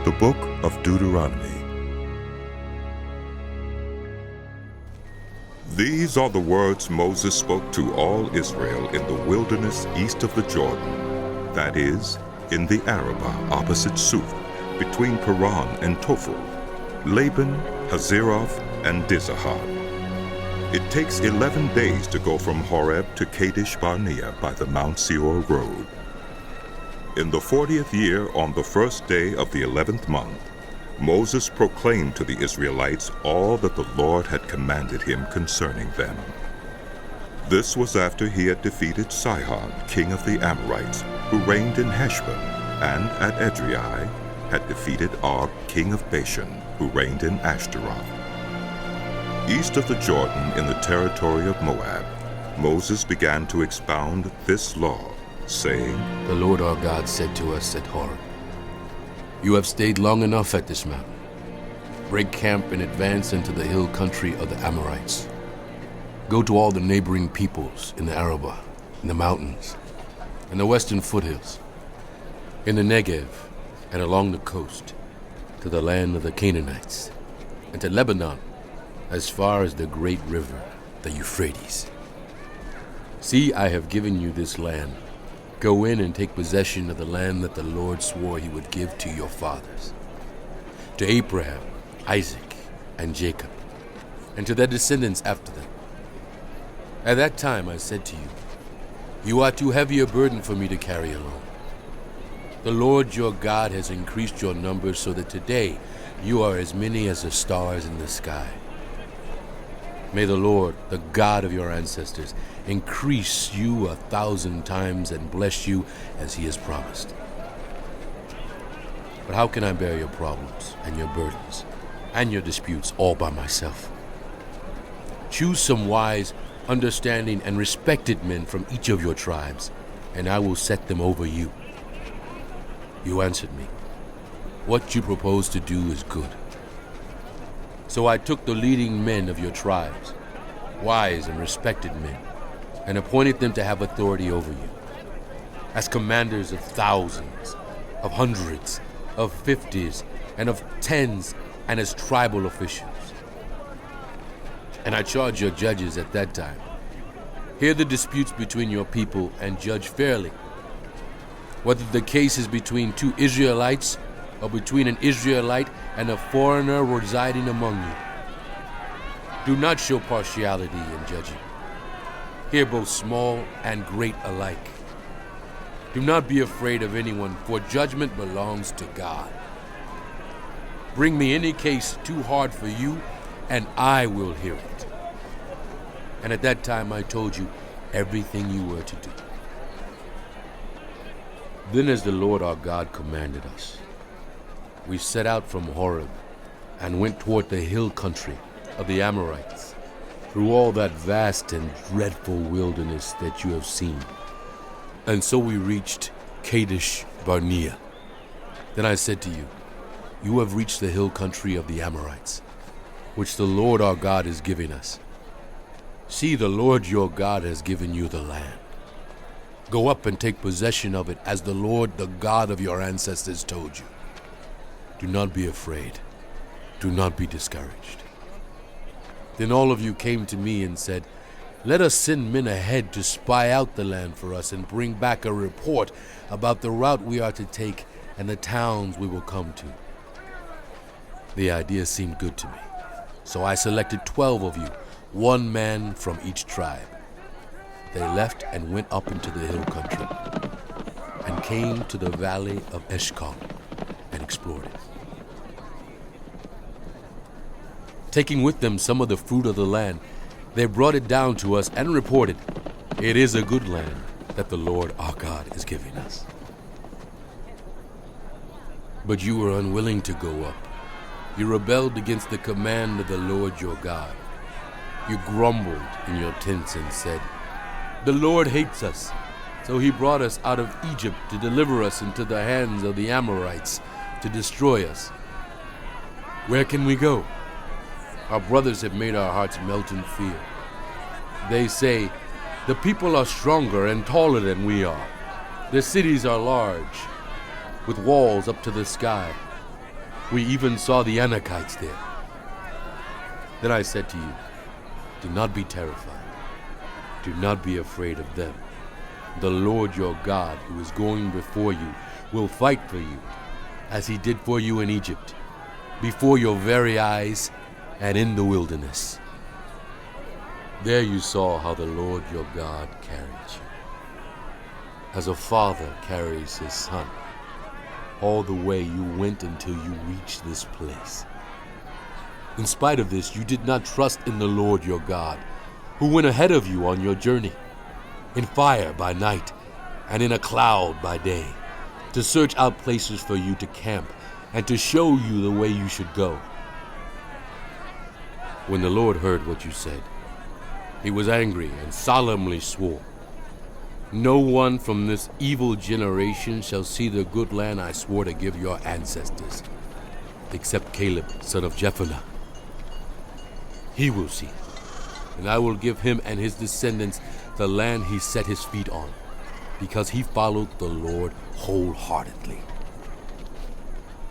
The Book of Deuteronomy. These are the words Moses spoke to all Israel in the wilderness east of the Jordan, that is, in the Arabah opposite Suf, between Paran and Tophel, Laban, Hazeroth, and Dizahab. It takes 11 days to go from Horeb to Kadesh Barnea by the Mount Seir road. In the 40th year, on the first day of the 11th month, Moses proclaimed to the Israelites all that the Lord had commanded him concerning them. This was after he had defeated Sihon, king of the Amorites, who reigned in Heshbon, and at Edrei had defeated Og, king of Bashan, who reigned in Ashtaroth. East of the Jordan, in the territory of Moab, Moses began to expound this law, saying, The Lord our God said to us at Horeb, You have stayed long enough at this mountain. Break camp and advance into the hill country of the Amorites. Go to all the neighboring peoples in the Arabah, in the mountains, in the western foothills, in the Negev, and along the coast, to the land of the Canaanites, and to Lebanon, as far as the great river, the Euphrates. See, I have given you this land. Go in and take possession of the land that the Lord swore he would give to your fathers, to Abraham, Isaac, and Jacob, and to their descendants after them. At that time I said to you, You are too heavy a burden for me to carry alone. The Lord your God has increased your numbers so that today you are as many as the stars in the sky. May the Lord, the God of your ancestors, increase you 1,000 times and bless you as he has promised. But how can I bear your problems and your burdens and your disputes all by myself? Choose some wise, understanding, and respected men from each of your tribes, and I will set them over you. You answered me, What you propose to do is good. So I took the leading men of your tribes, wise and respected men, and appointed them to have authority over you, as commanders of thousands, of hundreds, of 50s, and of 10s, and as tribal officials. And I charged your judges at that time, Hear the disputes between your people and judge fairly, whether the case is between two Israelites or between an Israelite and a foreigner residing among you. Do not show partiality in judging. Hear both small and great alike. Do not be afraid of anyone, for judgment belongs to God. Bring me any case too hard for you, and I will hear it. And at that time I told you everything you were to do. Then as the Lord our God commanded us, we set out from Horeb and went toward the hill country of the Amorites, through all that vast and dreadful wilderness that you have seen. And so we reached Kadesh Barnea. Then I said to you, You have reached the hill country of the Amorites, which the Lord our God is giving us. See, the Lord your God has given you the land. Go up and take possession of it as the Lord, the God of your ancestors, told you. Do not be afraid. Do not be discouraged. Then all of you came to me and said, Let us send men ahead to spy out the land for us and bring back a report about the route we are to take and the towns we will come to. The idea seemed good to me, so I selected 12 of you, one man from each tribe. They left and went up into the hill country and came to the valley of Eshcol and explored it. Taking with them some of the fruit of the land, they brought it down to us and reported, It is a good land that the Lord our God is giving us. But you were unwilling to go up. You rebelled against the command of the Lord your God. You grumbled in your tents and said, The Lord hates us, so he brought us out of Egypt to deliver us into the hands of the Amorites, to destroy us. Where can we go? Our brothers have made our hearts melt in fear. They say, The people are stronger and taller than we are. Their cities are large, with walls up to the sky. We even saw the Anakites there. Then I said to you, do not be terrified. Do not be afraid of them. The Lord your God, who is going before you, will fight for you, as he did for you in Egypt, before your very eyes and in the wilderness. There you saw how the Lord your God carried you, as a father carries his son. All the way you went until you reached this place. In spite of this, you did not trust in the Lord your God, who went ahead of you on your journey, in fire by night and in a cloud by day, to search out places for you to camp and to show you the way you should go. When the Lord heard what you said, he was angry and solemnly swore, no one from this evil generation shall see the good land I swore to give your ancestors, except Caleb, son of Jephunneh. He will see, and I will give him and his descendants the land he set his feet on, because he followed the Lord wholeheartedly.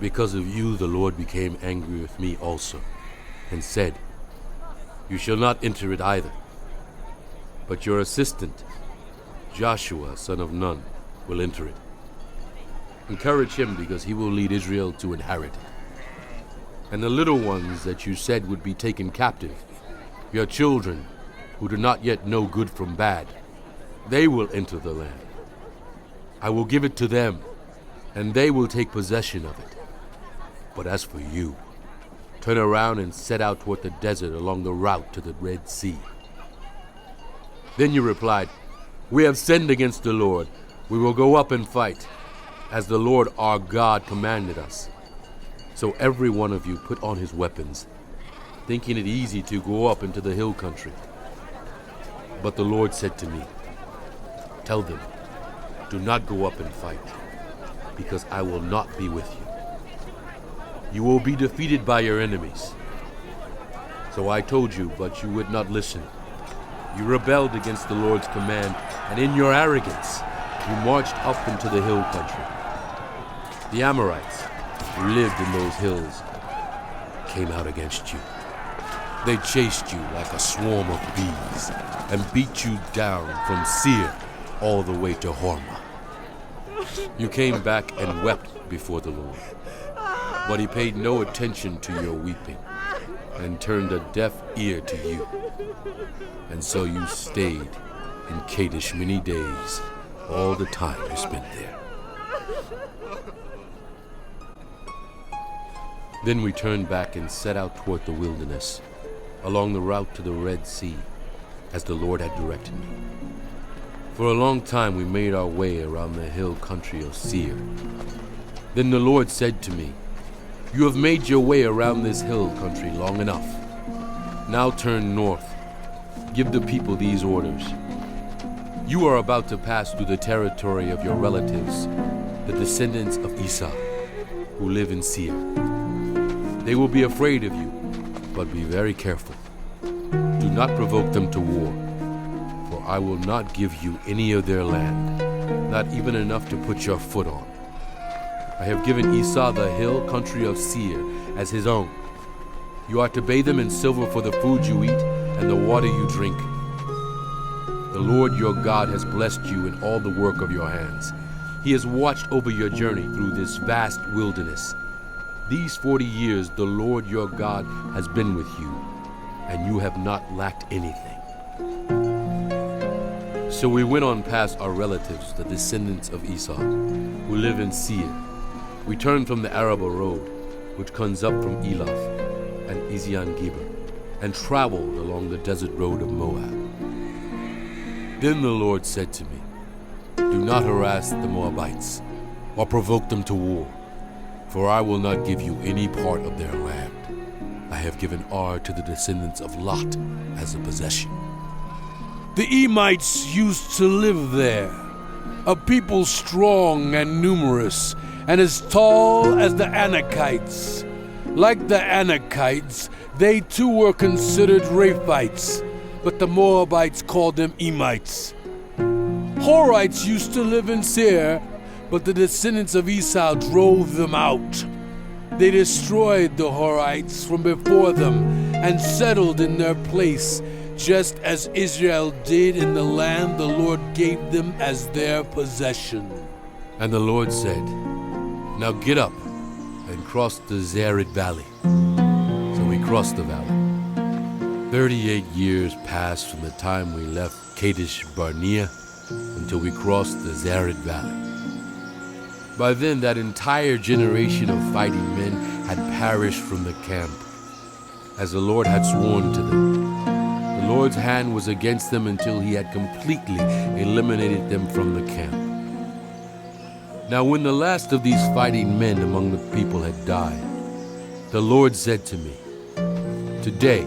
Because of you, the Lord became angry with me also, and said, you shall not enter it either, but your assistant, Joshua, son of Nun, will enter it. Encourage him, because he will lead Israel to inherit it. And the little ones that you said would be taken captive, your children who do not yet know good from bad, they will enter the land. I will give it to them, and they will take possession of it. But as for you, turn around and set out toward the desert along the route to the Red Sea. Then you replied, we have sinned against the Lord. We will go up and fight, as the Lord our God commanded us. So every one of you put on his weapons, thinking it easy to go up into the hill country. But the Lord said to me, tell them, do not go up and fight, because I will not be with you. You will be defeated by your enemies. So I told you, but you would not listen. You rebelled against the Lord's command, and in your arrogance, you marched up into the hill country. The Amorites, who lived in those hills, came out against you. They chased you like a swarm of bees and beat you down from Seir all the way to Hormah. You came back and wept before the Lord, but he paid no attention to your weeping and turned a deaf ear to you. And so you stayed in Kadesh many days, all the time you spent there. Then we turned back and set out toward the wilderness, along the route to the Red Sea, as the Lord had directed me. For a long time we made our way around the hill country of Seir. Then the Lord said to me, you have made your way around this hill country long enough. Now turn north. Give the people these orders. You are about to pass through the territory of your relatives, the descendants of Esau, who live in Seir. They will be afraid of you, but be very careful. Do not provoke them to war, for I will not give you any of their land, not even enough to put your foot on. I have given Esau the hill country of Seir as his own. You are to pay them in silver for the food you eat and the water you drink. The Lord your God has blessed you in all the work of your hands. He has watched over your journey through this vast wilderness. These 40 years the Lord your God has been with you, and you have not lacked anything. So we went on past our relatives, the descendants of Esau, who live in Seir. We turned from the Arabah road, which comes up from Elath and Ezion-Geber, and traveled along the desert road of Moab. Then the Lord said to me, do not harass the Moabites or provoke them to war, for I will not give you any part of their land. I have given Ar to the descendants of Lot as a possession. The Emites used to live there, a people strong and numerous, and as tall as the Anakites. Like the Anakites, they too were considered Rephites, but the Moabites called them Emites. Horites used to live in Seir, but the descendants of Esau drove them out. They destroyed the Horites from before them and settled in their place, just as Israel did in the land the Lord gave them as their possession. And the Lord said, "Now get up and cross the Zered Valley." So we crossed the valley. 38 years passed from the time we left Kadesh Barnea until we crossed the Zered Valley. By then, that entire generation of fighting men had perished from the camp, as the Lord had sworn to them. The Lord's hand was against them until he had completely eliminated them from the camp. Now when the last of these fighting men among the people had died, the Lord said to me, "Today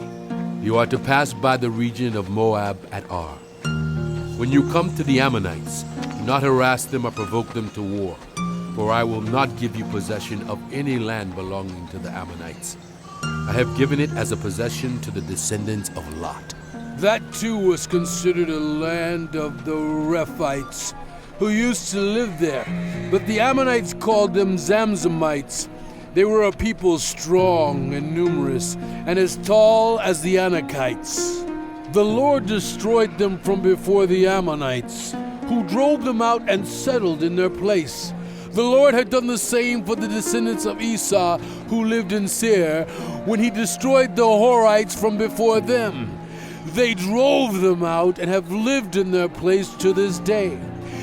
you are to pass by the region of Moab at Ar. When you come to the Ammonites, do not harass them or provoke them to war, for I will not give you possession of any land belonging to the Ammonites. I have given it as a possession to the descendants of Lot." That too was considered a land of the Rephites, who used to live there, but the Ammonites called them Zamzamites. They were a people strong and numerous, and as tall as the Anakites. The Lord destroyed them from before the Ammonites, who drove them out and settled in their place. The Lord had done the same for the descendants of Esau, who lived in Seir, when he destroyed the Horites from before them. They drove them out and have lived in their place to this day.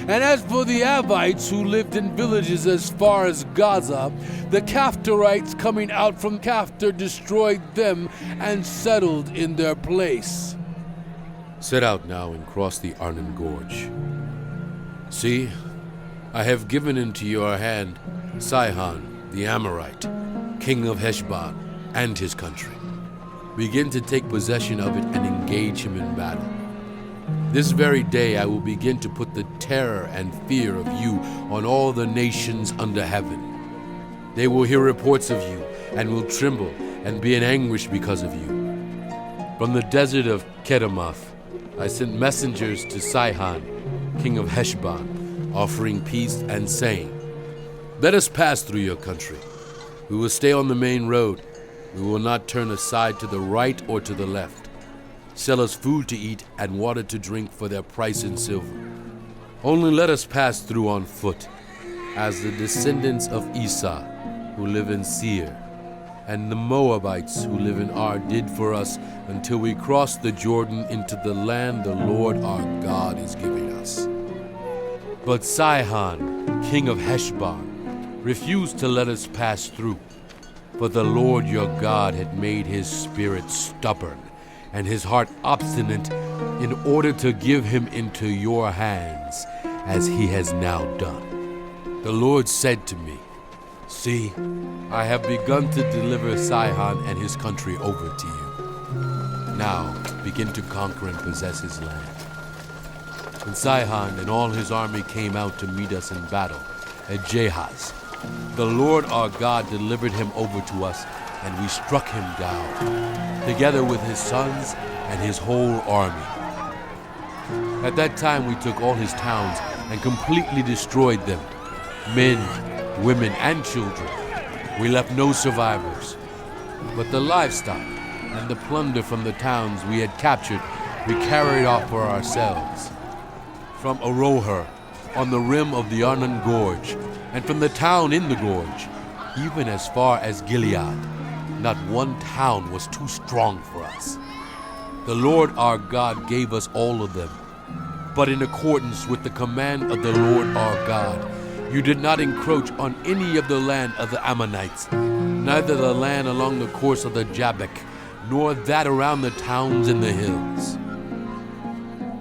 And as for the Avites, who lived in villages as far as Gaza, the Caphtorites coming out from Caphtor destroyed them and settled in their place. Set out now and cross the Arnon Gorge. See, I have given into your hand Sihon the Amorite, king of Heshbon, and his country. Begin to take possession of it and engage him in battle. This very day I will begin to put the terror and fear of you on all the nations under heaven. They will hear reports of you and will tremble and be in anguish because of you. From the desert of Kedemoth I sent messengers to Sihon, king of Heshbon, offering peace and saying, "Let us pass through your country. We will stay on the main road. We will not turn aside to the right or to the left. Sell us food to eat and water to drink for their price in silver. Only let us pass through on foot, as the descendants of Esau, who live in Seir, and the Moabites who live in Ar did for us until we crossed the Jordan into the land the Lord our God is giving us." But Sihon, king of Heshbon, refused to let us pass through, for the Lord your God had made his spirit stubborn and his heart obstinate in order to give him into your hands, as he has now done. The Lord said to me, "See, I have begun to deliver Sihon and his country over to you. Now begin to conquer and possess his land." When Sihon and all his army came out to meet us in battle at Jahaz, the Lord our God delivered him over to us, and we struck him down, together with his sons and his whole army. At that time we took all his towns and completely destroyed them, men, women, and children. We left no survivors. But the livestock and the plunder from the towns we had captured we carried off for ourselves. From Aroher, on the rim of the Arnon Gorge, and from the town in the gorge, even as far as Gilead, not one town was too strong for us. The Lord our God gave us all of them, but in accordance with the command of the Lord our God, you did not encroach on any of the land of the Ammonites, neither the land along the course of the Jabbok, nor that around the towns in the hills.